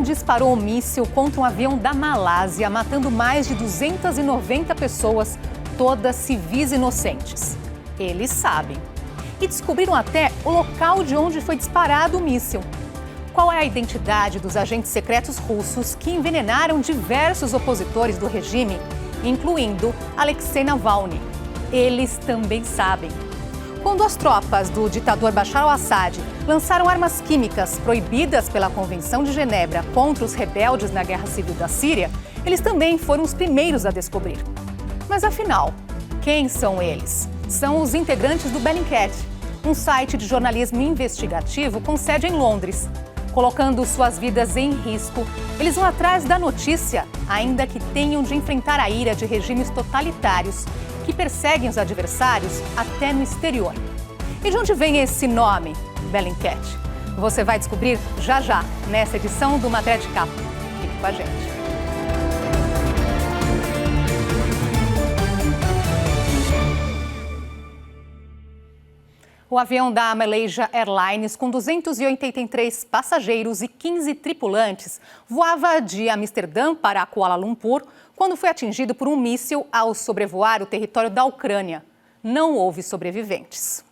disparou um míssil contra um avião da Malásia, matando mais de 290 pessoas, todas civis inocentes. Eles sabem. E descobriram até o local de onde foi disparado o míssil. Qual é a identidade dos agentes secretos russos que envenenaram diversos opositores do regime, incluindo Alexei Navalny? Eles também sabem. Quando as tropas do ditador Bashar al-Assad lançaram armas químicas proibidas pela Convenção de Genebra contra os rebeldes na Guerra Civil da Síria, eles também foram os primeiros a descobrir. Mas afinal, quem são eles? São os integrantes do Bellingcat, um site de jornalismo investigativo com sede em Londres. Colocando suas vidas em risco, eles vão atrás da notícia, ainda que tenham de enfrentar a ira de regimes totalitários que perseguem os adversários até no exterior. E de onde vem esse nome, Bellingcat? Você vai descobrir já já, nessa edição do Matéria de Capa. Fique com a gente. O avião da Malaysia Airlines, com 283 passageiros e 15 tripulantes, voava de Amsterdã para Kuala Lumpur quando foi atingido por um míssil ao sobrevoar o território da Ucrânia. Não houve sobreviventes.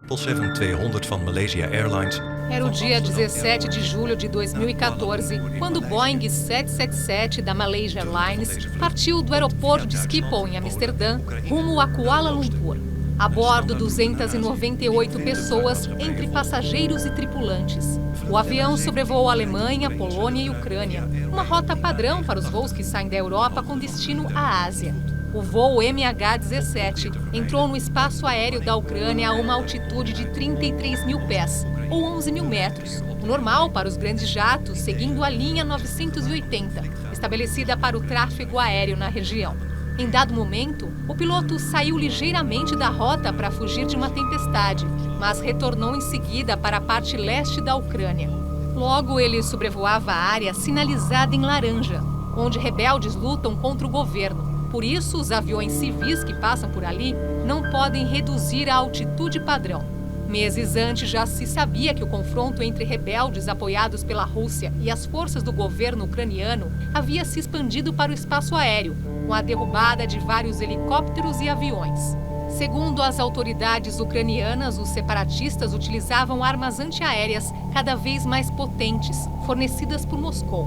777 van Malaysia Airlines. Era o dia 17 de julho de 2014, quando o Boeing 777 da Malaysia Airlines partiu do aeroporto de Schiphol, em Amsterdã, rumo a Kuala Lumpur. A bordo, 298 pessoas, entre passageiros e tripulantes. O avião sobrevoou a Alemanha, Polônia e Ucrânia, uma rota padrão para os voos que saem da Europa com destino à Ásia. O voo MH17 entrou no espaço aéreo da Ucrânia a uma altitude de 33 mil pés, ou 11 mil metros, o normal para os grandes jatos, seguindo a linha 980, estabelecida para o tráfego aéreo na região. Em dado momento, o piloto saiu ligeiramente da rota para fugir de uma tempestade, mas retornou em seguida para a parte leste da Ucrânia. Logo, ele sobrevoava a área sinalizada em laranja, onde rebeldes lutam contra o governo. Por isso, os aviões civis que passam por ali não podem reduzir a altitude padrão. Meses antes já se sabia que o confronto entre rebeldes apoiados pela Rússia e as forças do governo ucraniano havia se expandido para o espaço aéreo, com a derrubada de vários helicópteros e aviões. Segundo as autoridades ucranianas, os separatistas utilizavam armas antiaéreas cada vez mais potentes, fornecidas por Moscou.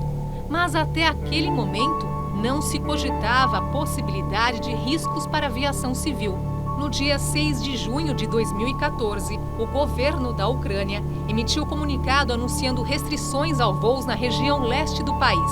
Mas até aquele momento, não se cogitava a possibilidade de riscos para a aviação civil. No dia 6 de junho de 2014, o governo da Ucrânia emitiu comunicado anunciando restrições aos voos na região leste do país.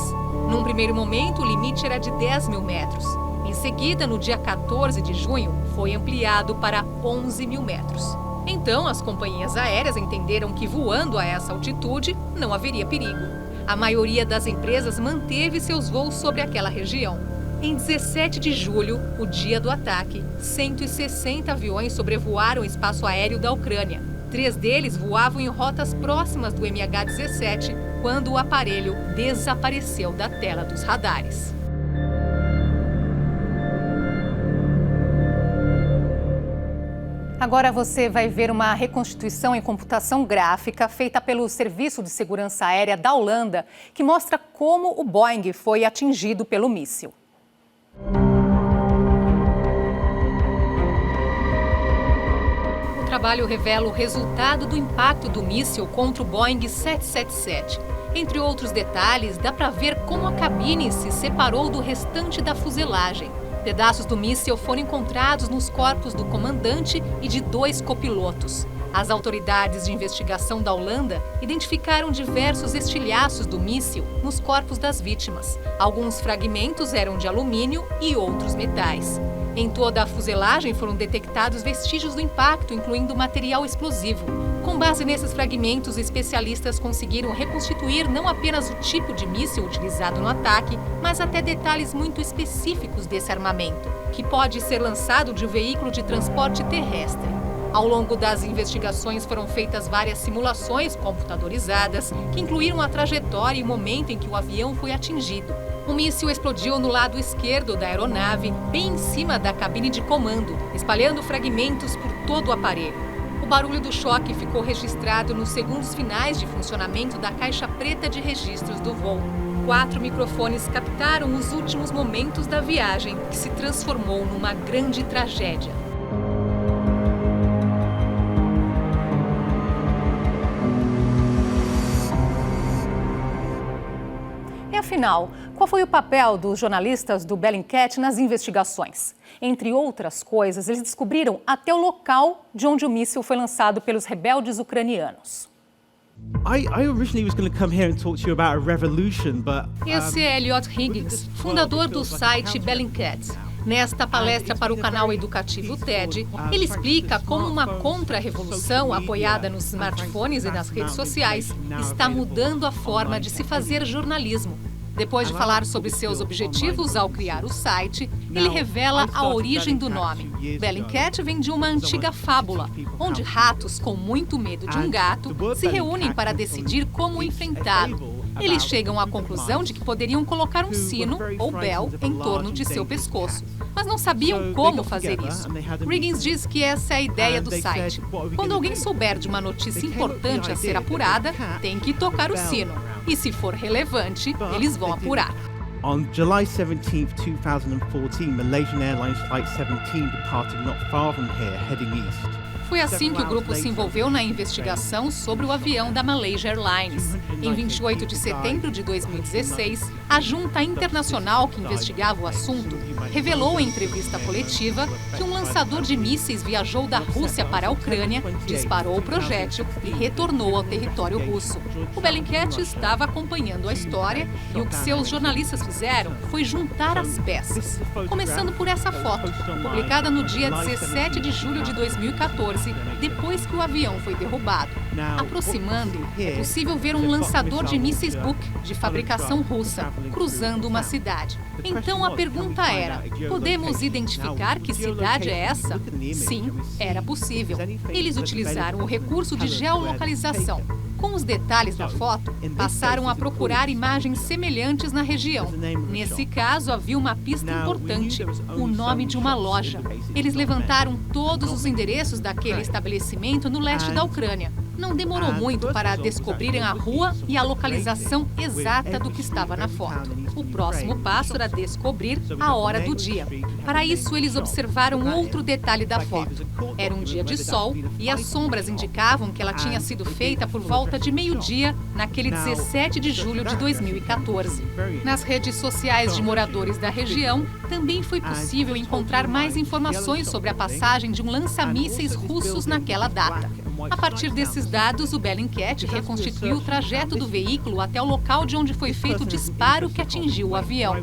Num primeiro momento, o limite era de 10 mil metros. Em seguida, no dia 14 de junho, foi ampliado para 11 mil metros. Então, as companhias aéreas entenderam que voando a essa altitude não haveria perigo. A maioria das empresas manteve seus voos sobre aquela região. Em 17 de julho, o dia do ataque, 160 aviões sobrevoaram o espaço aéreo da Ucrânia. 3 deles voavam em rotas próximas do MH17, quando o aparelho desapareceu da tela dos radares. Agora você vai ver uma reconstituição em computação gráfica feita pelo Serviço de Segurança Aérea da Holanda, que mostra como o Boeing foi atingido pelo míssil. O trabalho revela o resultado do impacto do míssil contra o Boeing 777. Entre outros detalhes, dá para ver como a cabine se separou do restante da fuselagem. Pedaços do míssil foram encontrados nos corpos do comandante e de 2 copilotos. As autoridades de investigação da Holanda identificaram diversos estilhaços do míssil nos corpos das vítimas. Alguns fragmentos eram de alumínio e outros metais. Em toda a fuselagem foram detectados vestígios do impacto, incluindo material explosivo. Com base nesses fragmentos, especialistas conseguiram reconstituir não apenas o tipo de míssil utilizado no ataque, mas até detalhes muito específicos desse armamento, que pode ser lançado de um veículo de transporte terrestre. Ao longo das investigações foram feitas várias simulações computadorizadas que incluíram a trajetória e o momento em que o avião foi atingido. O míssil explodiu no lado esquerdo da aeronave, bem em cima da cabine de comando, espalhando fragmentos por todo o aparelho. O O barulho do choque ficou registrado nos segundos finais de funcionamento da caixa preta de registros do voo. 4 microfones captaram os últimos momentos da viagem, que se transformou numa grande tragédia. E afinal, qual foi o papel dos jornalistas do Bellingcat nas investigações? Entre outras coisas, eles descobriram até o local de onde o míssil foi lançado pelos rebeldes ucranianos. Esse é Elliot Higgins, fundador do site Bellingcat. Nesta palestra para o canal educativo TED, ele explica como uma contra-revolução apoiada nos smartphones e nas redes sociais está mudando a forma de se fazer jornalismo. Depois de falar sobre seus objetivos ao criar o site, ele revela a origem do nome. Bellingcat vem de uma antiga fábula, onde ratos com muito medo de um gato se reúnem para decidir como enfrentá-lo. Eles chegam à conclusão de que poderiam colocar um sino, ou bell, em torno de seu pescoço, mas não sabiam como fazer isso. Higgins diz que essa é a ideia do site. Quando alguém souber de uma notícia importante a ser apurada, tem que tocar o sino. E se for relevante, eles vão apurar. On July 17, 2014, Malaysian Airlines Flight 17 departed not far from here, heading east. Foi assim que o grupo se envolveu na investigação sobre o avião da Malaysia Airlines. Em 28 de setembro de 2016, a junta internacional que investigava o assunto revelou em entrevista coletiva que um lançador de mísseis viajou da Rússia para a Ucrânia, disparou o projétil e retornou ao território russo. O Bellingcat estava acompanhando a história e o que seus jornalistas fizeram foi juntar as peças. Começando por essa foto, publicada no dia 17 de julho de 2014, depois que o avião foi derrubado. Aproximando, é possível ver um lançador de mísseis Buk, de fabricação russa, cruzando uma cidade. Então a pergunta era, podemos identificar que cidade é essa? Sim, era possível. Eles utilizaram o recurso de geolocalização. Com os detalhes da foto, passaram a procurar imagens semelhantes na região. Nesse caso, havia uma pista importante, o nome de uma loja. Eles levantaram todos os endereços daquele estabelecimento no leste da Ucrânia. Não demorou muito para descobrirem a rua e a localização exata do que estava na foto. O próximo passo era descobrir a hora do dia. Para isso, eles observaram outro detalhe da foto. Era um dia de sol e as sombras indicavam que ela tinha sido feita por volta de meio-dia, naquele 17 de julho de 2014. Nas redes sociais de moradores da região, também foi possível encontrar mais informações sobre a passagem de um lança-mísseis russos naquela data. A partir desses dados, o Bellingcat reconstituiu o trajeto do veículo até o local de onde foi feito o disparo que atingiu o avião.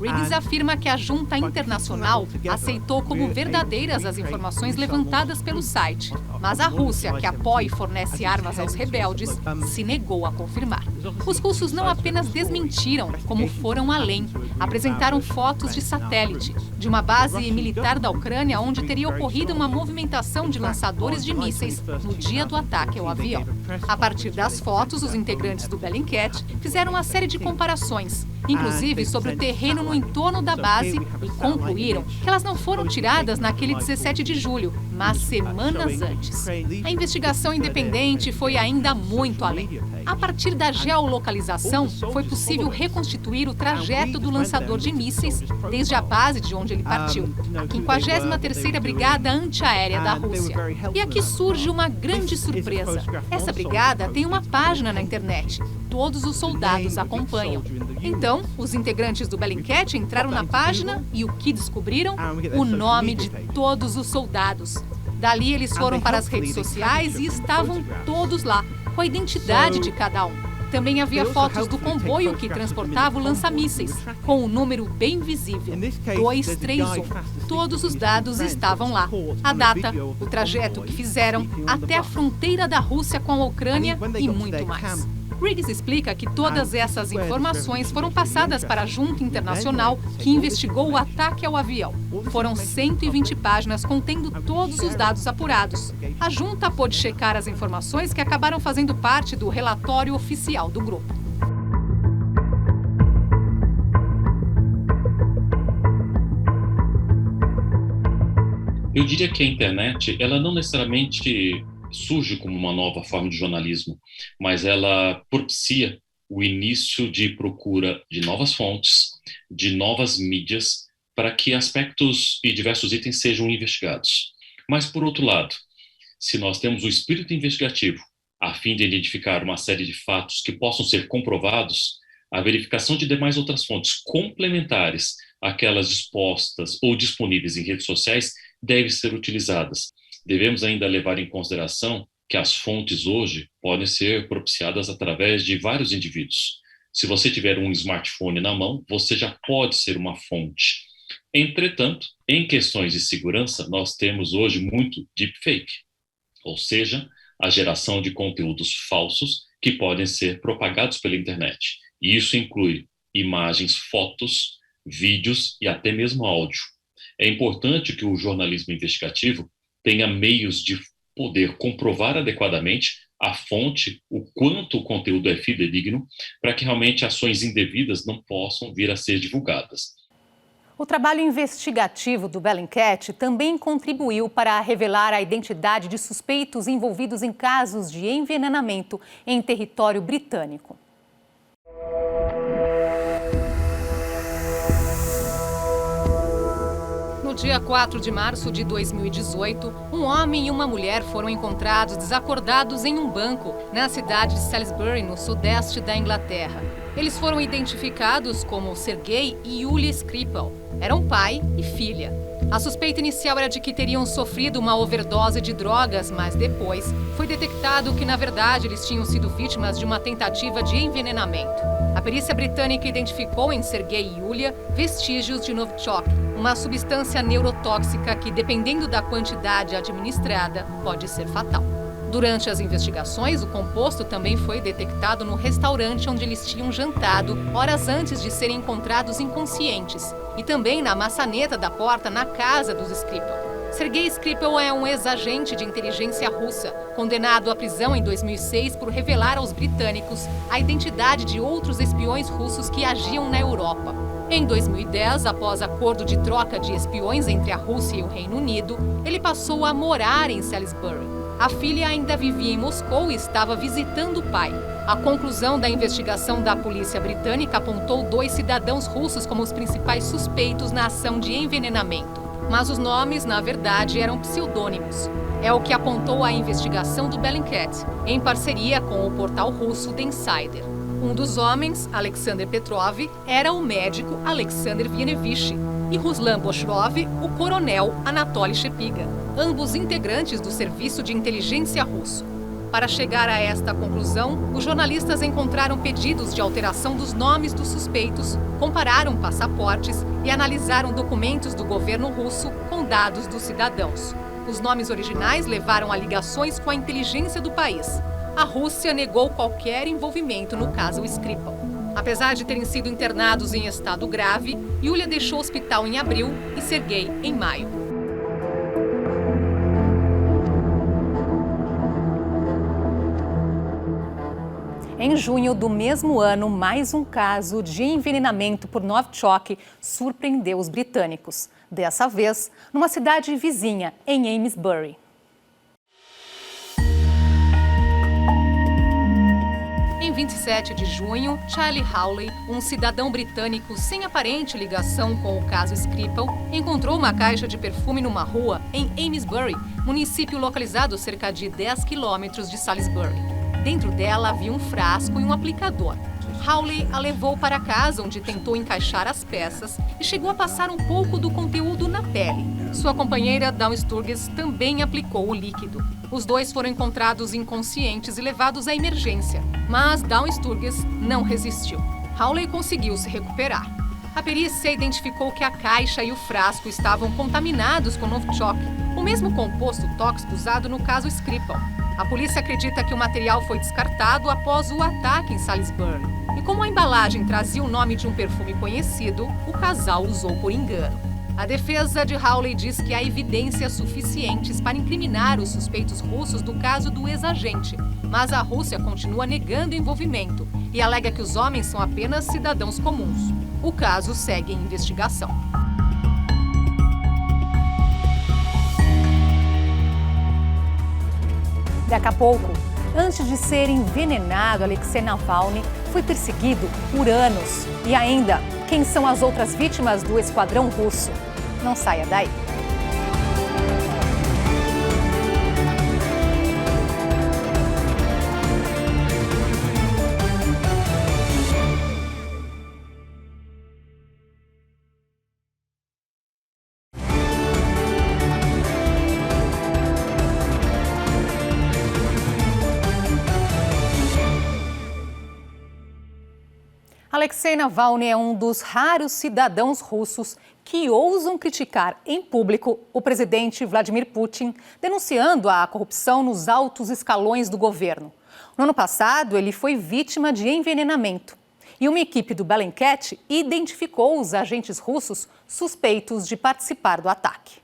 Higgins afirma que a junta internacional aceitou como verdadeiras as informações levantadas pelo site, mas a Rússia, que apoia e fornece armas aos rebeldes, se negou a confirmar. Os russos não apenas desmentiram, como foram além. Apresentaram fotos de satélite, de uma base militar da Ucrânia onde teria ocorrido uma movimentação de lançadores de mísseis no dia do ataque ao avião. A partir das fotos, os integrantes do Bellingcat fizeram uma série de comparações, inclusive sobre o terreno no entorno da base, e concluíram que elas não foram tiradas naquele 17 de julho, mas semanas antes. A investigação independente foi ainda muito além. A partir da geolocalização, foi possível reconstituir o trajeto do lançador de mísseis desde a base de onde ele partiu, a 53ª Brigada Antiaérea da Rússia. E aqui surge uma grande surpresa. Essa brigada tem uma página na internet. Todos os soldados acompanham. Então, os integrantes do Bellingcat entraram na página e o que descobriram? O nome de todos os soldados. Dali eles foram para as redes sociais e estavam todos lá, com a identidade de cada um. Também havia fotos do comboio que transportava o lança-mísseis, com o número bem visível, 231. Todos os dados estavam lá. A data, o trajeto que fizeram, até a fronteira da Rússia com a Ucrânia e muito mais. Higgins explica que todas essas informações foram passadas para a Junta Internacional que investigou o ataque ao avião. Foram 120 páginas contendo todos os dados apurados. A Junta pôde checar as informações que acabaram fazendo parte do relatório oficial do grupo. Eu diria que a internet, ela não necessariamente surge como uma nova forma de jornalismo, mas ela propicia o início de procura de novas fontes, de novas mídias, para que aspectos e diversos itens sejam investigados. Mas, por outro lado, se nós temos o espírito investigativo, a fim de identificar uma série de fatos que possam ser comprovados, a verificação de demais outras fontes complementares àquelas dispostas ou disponíveis em redes sociais deve ser utilizadas. Devemos ainda levar em consideração que as fontes hoje podem ser propiciadas através de vários indivíduos. Se você tiver um smartphone na mão, você já pode ser uma fonte. Entretanto, em questões de segurança, nós temos hoje muito deepfake, ou seja, a geração de conteúdos falsos que podem ser propagados pela internet. E isso inclui imagens, fotos, vídeos e até mesmo áudio. É importante que o jornalismo investigativo tenha meios de poder comprovar adequadamente a fonte, o quanto o conteúdo é fidedigno, para que realmente ações indevidas não possam vir a ser divulgadas. O trabalho investigativo do Bellingcat também contribuiu para revelar a identidade de suspeitos envolvidos em casos de envenenamento em território britânico. No dia 4 de março de 2018, um homem e uma mulher foram encontrados desacordados em um banco na cidade de Salisbury, no sudeste da Inglaterra. Eles foram identificados como Sergei e Yulia Skripal. Eram pai e filha. A suspeita inicial era de que teriam sofrido uma overdose de drogas, mas depois foi detectado que, na verdade, eles tinham sido vítimas de uma tentativa de envenenamento. A perícia britânica identificou em Sergei e Yulia vestígios de Novichok, uma substância neurotóxica que, dependendo da quantidade administrada, pode ser fatal. Durante as investigações, o composto também foi detectado no restaurante onde eles tinham jantado horas antes de serem encontrados inconscientes e também na maçaneta da porta na casa dos Skripal. Sergei Skripal é um ex-agente de inteligência russa, condenado à prisão em 2006 por revelar aos britânicos a identidade de outros espiões russos que agiam na Europa. Em 2010, após acordo de troca de espiões entre a Rússia e o Reino Unido, ele passou a morar em Salisbury. A filha ainda vivia em Moscou e estava visitando o pai. A conclusão da investigação da polícia britânica apontou 2 cidadãos russos como os principais suspeitos na ação de envenenamento. Mas os nomes, na verdade, eram pseudônimos. É o que apontou a investigação do Bellingcat, em parceria com o portal russo The Insider. Um dos homens, Alexander Petrov, era o médico Alexander Vienevich e Ruslan Boshrov, o coronel Anatoly Shepiga, ambos integrantes do Serviço de Inteligência Russo. Para chegar a esta conclusão, os jornalistas encontraram pedidos de alteração dos nomes dos suspeitos, compararam passaportes e analisaram documentos do governo russo com dados dos cidadãos. Os nomes originais levaram a ligações com a inteligência do país. A Rússia negou qualquer envolvimento no caso Skripal. Apesar de terem sido internados em estado grave, Yulia deixou o hospital em abril e Sergei em maio. Em junho do mesmo ano, mais um caso de envenenamento por Novichok surpreendeu os britânicos. Dessa vez, numa cidade vizinha, em Amesbury. Em 27 de junho, Charlie Hawley, um cidadão britânico sem aparente ligação com o caso Skripal, encontrou uma caixa de perfume numa rua em Amesbury, município localizado a cerca de 10 quilômetros de Salisbury. Dentro dela havia um frasco e um aplicador. Hawley a levou para casa, onde tentou encaixar as peças e chegou a passar um pouco do conteúdo na pele. Sua companheira, Dawn Sturgis, também aplicou o líquido. Os dois foram encontrados inconscientes e levados à emergência, mas Dawn Sturgis não resistiu. Hawley conseguiu se recuperar. A perícia identificou que a caixa e o frasco estavam contaminados com Novichok, o mesmo composto tóxico usado no caso Skripal. A polícia acredita que o material foi descartado após o ataque em Salisbury. E como a embalagem trazia o nome de um perfume conhecido, o casal usou por engano. A defesa de Hawley diz que há evidências suficientes para incriminar os suspeitos russos do caso do ex-agente, mas a Rússia continua negando envolvimento e alega que os homens são apenas cidadãos comuns. O caso segue em investigação. Daqui a pouco, antes de ser envenenado, Alexei Navalny foi perseguido por anos. E ainda, quem são as outras vítimas do esquadrão russo? Não saia daí. Alexei Navalny é um dos raros cidadãos russos que ousam criticar em público o presidente Vladimir Putin, denunciando a corrupção nos altos escalões do governo. No ano passado, ele foi vítima de envenenamento. E uma equipe do Bellingcat identificou os agentes russos suspeitos de participar do ataque.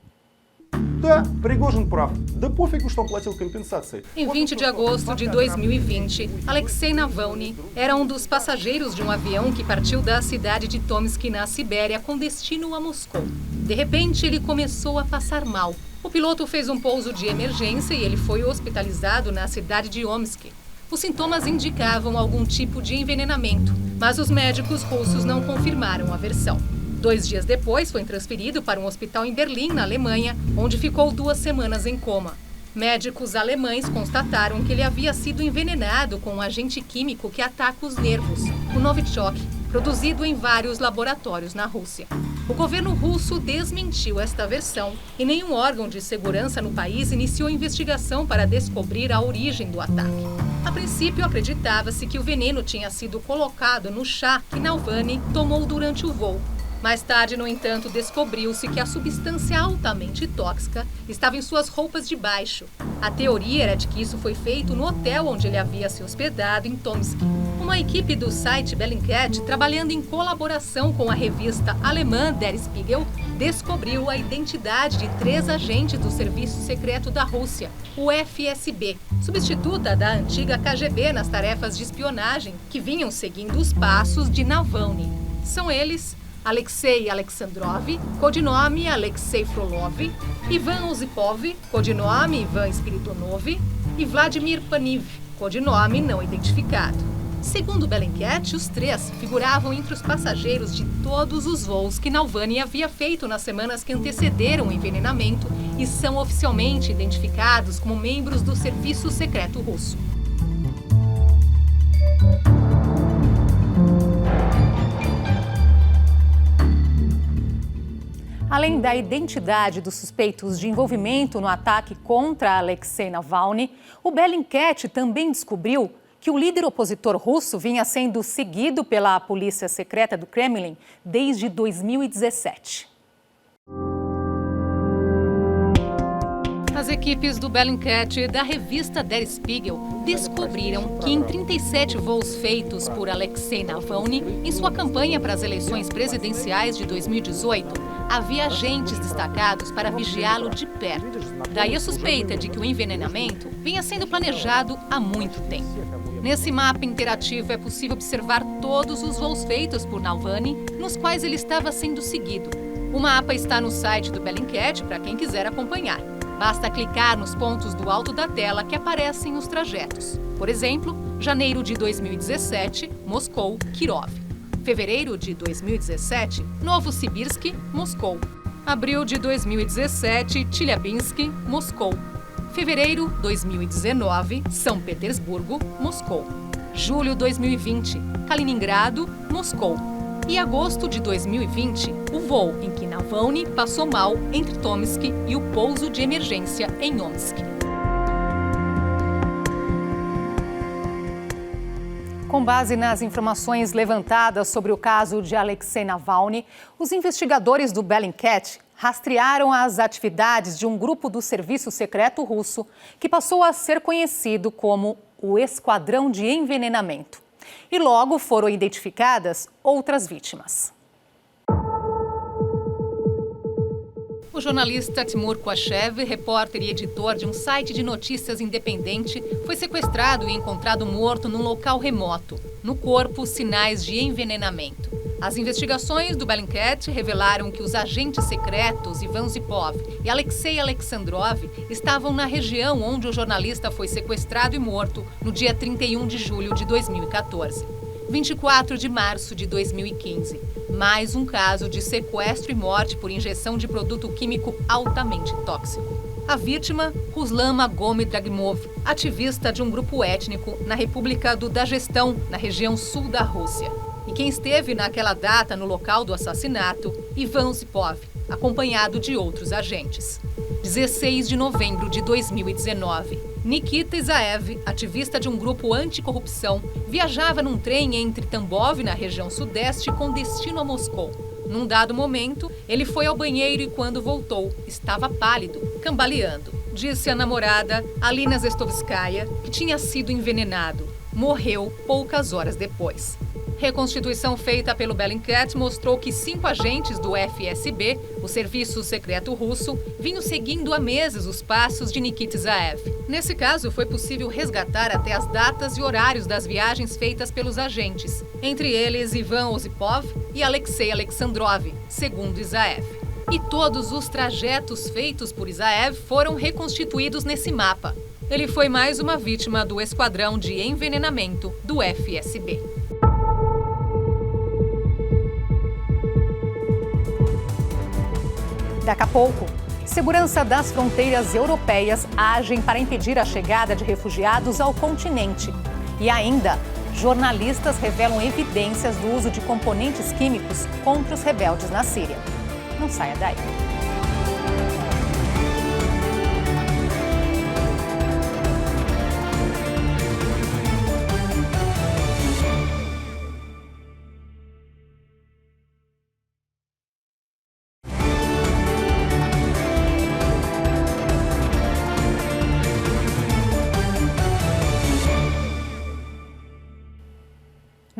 Em 20 de agosto de 2020, Alexei Navalny era um dos passageiros de um avião que partiu da cidade de Tomsk, na Sibéria, com destino a Moscou. De repente, ele começou a passar mal. O piloto fez um pouso de emergência e ele foi hospitalizado na cidade de Omsk. Os sintomas indicavam algum tipo de envenenamento, mas os médicos russos não confirmaram a versão. 2 dias depois, foi transferido para um hospital em Berlim, na Alemanha, onde ficou 2 semanas em coma. Médicos alemães constataram que ele havia sido envenenado com um agente químico que ataca os nervos, o Novichok, produzido em vários laboratórios na Rússia. O governo russo desmentiu esta versão e nenhum órgão de segurança no país iniciou investigação para descobrir a origem do ataque. A princípio, acreditava-se que o veneno tinha sido colocado no chá que Navalny tomou durante o voo. Mais tarde, no entanto, descobriu-se que a substância altamente tóxica estava em suas roupas de baixo. A teoria era de que isso foi feito no hotel onde ele havia se hospedado, em Tomsk. Uma equipe do site Bellingcat, trabalhando em colaboração com a revista alemã Der Spiegel, descobriu a identidade de 3 agentes do Serviço Secreto da Rússia, o FSB, substituta da antiga KGB nas tarefas de espionagem que vinham seguindo os passos de Navalny. São eles Alexei Alexandrov, codinome Alexei Frolov, Ivan Osipov, codinome Ivan Spiritonov, e Vladimir Paniv, codinome não identificado. Segundo Bellingcat, os 3 figuravam entre os passageiros de todos os voos que Navalny havia feito nas semanas que antecederam o envenenamento e são oficialmente identificados como membros do Serviço Secreto Russo. Além da identidade dos suspeitos de envolvimento no ataque contra Alexei Navalny, o Bellingcat também descobriu que o líder opositor russo vinha sendo seguido pela polícia secreta do Kremlin desde 2017. As equipes do Bellingcat e da revista Der Spiegel descobriram que em 37 voos feitos por Alexei Navalny em sua campanha para as eleições presidenciais de 2018, havia agentes destacados para vigiá-lo de perto. Daí a suspeita de que o envenenamento vinha sendo planejado há muito tempo. Nesse mapa interativo é possível observar todos os voos feitos por Navalny nos quais ele estava sendo seguido. O mapa está no site do Bellingcat para quem quiser acompanhar. Basta clicar nos pontos do alto da tela que aparecem os trajetos. Por exemplo, janeiro de 2017, Moscou, Kirov. Fevereiro de 2017, Novosibirsk, Moscou. Abril de 2017, Chelyabinsk, Moscou. Fevereiro 2019, São Petersburgo, Moscou. Julho 2020, Kaliningrado, Moscou. E agosto de 2020, o voo em que Navalny passou mal entre Tomsk e o pouso de emergência em Omsk. Com base nas informações levantadas sobre o caso de Alexei Navalny, os investigadores do Bellingcat rastrearam as atividades de um grupo do Serviço Secreto Russo que passou a ser conhecido como o Esquadrão de Envenenamento. E logo foram identificadas outras vítimas. O jornalista Timur Quashev, repórter e editor de um site de notícias independente, foi sequestrado e encontrado morto num local remoto. No corpo, sinais de envenenamento. As investigações do Bellingcat revelaram que os agentes secretos Ivan Zipov e Alexei Alexandrov estavam na região onde o jornalista foi sequestrado e morto no dia 31 de julho de 2014. 24 de março de 2015. Mais um caso de sequestro e morte por injeção de produto químico altamente tóxico. A vítima, Ruslan Magomedov Dragimov, ativista de um grupo étnico na República do Daguestão, na região sul da Rússia. E quem esteve naquela data no local do assassinato, Ivan Zipov, acompanhado de outros agentes. 16 de novembro de 2019. Nikita Isaev, ativista de um grupo anticorrupção, viajava num trem entre Tambov, na região sudeste, com destino a Moscou. Num dado momento, ele foi ao banheiro e quando voltou, estava pálido, cambaleando. Disse a namorada, Alina Zestovskaya, que tinha sido envenenado. Morreu poucas horas depois. Reconstituição feita pelo Bellingcat mostrou que 5 agentes do FSB, o Serviço Secreto Russo, vinham seguindo há meses os passos de Nikita Isaev. Nesse caso, foi possível resgatar até as datas e horários das viagens feitas pelos agentes, entre eles Ivan Osipov e Alexei Alexandrov, segundo Isaev. E todos os trajetos feitos por Isaev foram reconstituídos nesse mapa. Ele foi mais uma vítima do esquadrão de envenenamento do FSB. Daqui a pouco, segurança das fronteiras europeias agem para impedir a chegada de refugiados ao continente. E ainda, jornalistas revelam evidências do uso de componentes químicos contra os rebeldes na Síria. Não saia daí.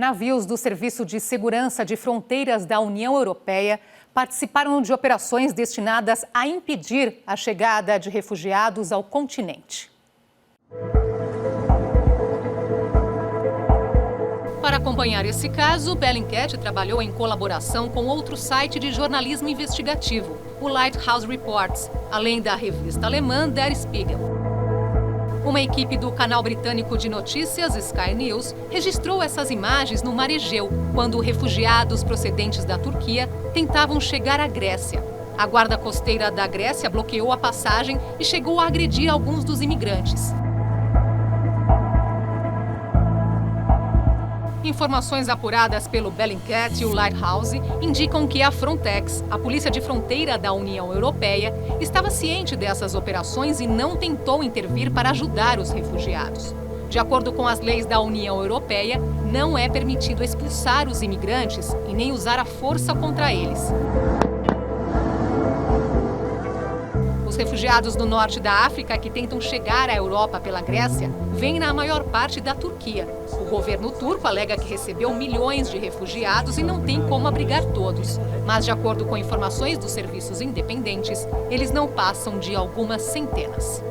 Navios do Serviço de Segurança de Fronteiras da União Europeia participaram de operações destinadas a impedir a chegada de refugiados ao continente. Para acompanhar esse caso, o Bellingcat trabalhou em colaboração com outro site de jornalismo investigativo, o Lighthouse Reports, além da revista alemã Der Spiegel. Uma equipe do canal britânico de notícias Sky News registrou essas imagens no Mar Egeu, quando refugiados procedentes da Turquia tentavam chegar à Grécia. A guarda costeira da Grécia bloqueou a passagem e chegou a agredir alguns dos imigrantes. Informações apuradas pelo Bellingcat e o Lighthouse indicam que a Frontex, a Polícia de Fronteira da União Europeia, estava ciente dessas operações e não tentou intervir para ajudar os refugiados. De acordo com as leis da União Europeia, não é permitido expulsar os imigrantes e nem usar a força contra eles. Os refugiados do norte da África que tentam chegar à Europa pela Grécia vêm na maior parte da Turquia. O governo turco alega que recebeu milhões de refugiados e não tem como abrigar todos. Mas, de acordo com informações dos serviços independentes, eles não passam de algumas centenas.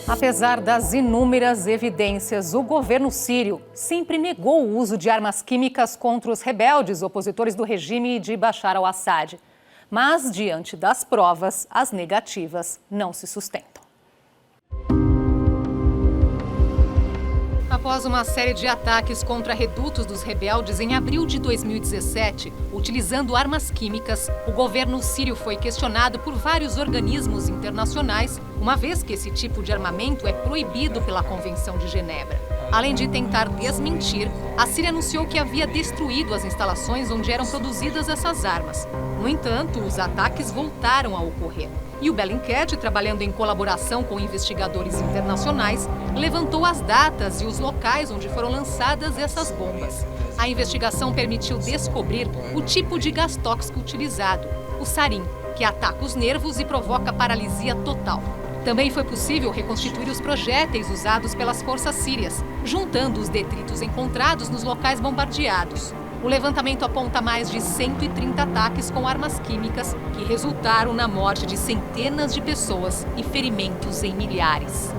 Apesar das inúmeras evidências, o governo sírio sempre negou o uso de armas químicas contra os rebeldes opositores do regime de Bashar al-Assad. Mas, diante das provas, as negativas não se sustentam. Após uma série de ataques contra redutos dos rebeldes em abril de 2017, utilizando armas químicas, o governo sírio foi questionado por vários organismos internacionais, uma vez que esse tipo de armamento é proibido pela Convenção de Genebra. Além de tentar desmentir, a Síria anunciou que havia destruído as instalações onde eram produzidas essas armas. No entanto, os ataques voltaram a ocorrer. E o Bellingcat, trabalhando em colaboração com investigadores internacionais, levantou as datas e os locais onde foram lançadas essas bombas. A investigação permitiu descobrir o tipo de gás tóxico utilizado, o sarin, que ataca os nervos e provoca paralisia total. Também foi possível reconstituir os projéteis usados pelas forças sírias, juntando os detritos encontrados nos locais bombardeados. O levantamento aponta mais de 130 ataques com armas químicas que resultaram na morte de centenas de pessoas e ferimentos em milhares.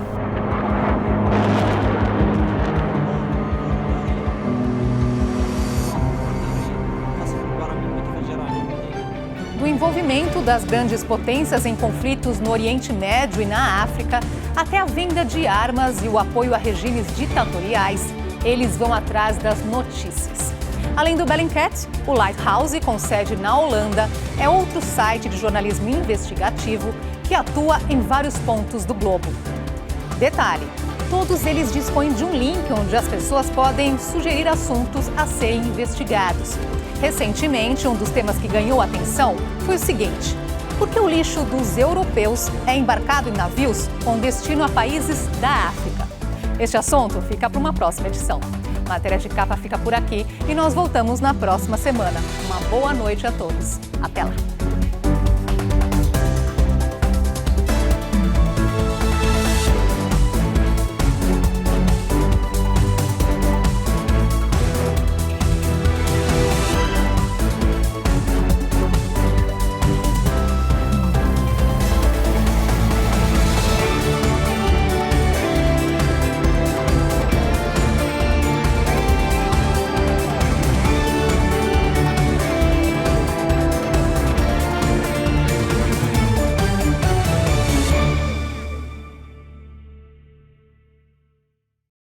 Do envolvimento das grandes potências em conflitos no Oriente Médio e na África, até a venda de armas e o apoio a regimes ditatoriais, eles vão atrás das notícias. Além do Bellingcat, o Lighthouse, com sede na Holanda, é outro site de jornalismo investigativo que atua em vários pontos do globo. Detalhe, todos eles dispõem de um link onde as pessoas podem sugerir assuntos a serem investigados. Recentemente, um dos temas que ganhou atenção foi o seguinte: por que o lixo dos europeus é embarcado em navios com destino a países da África? Este assunto fica para uma próxima edição. Matéria de Capa fica por aqui e nós voltamos na próxima semana. Uma boa noite a todos. Até lá!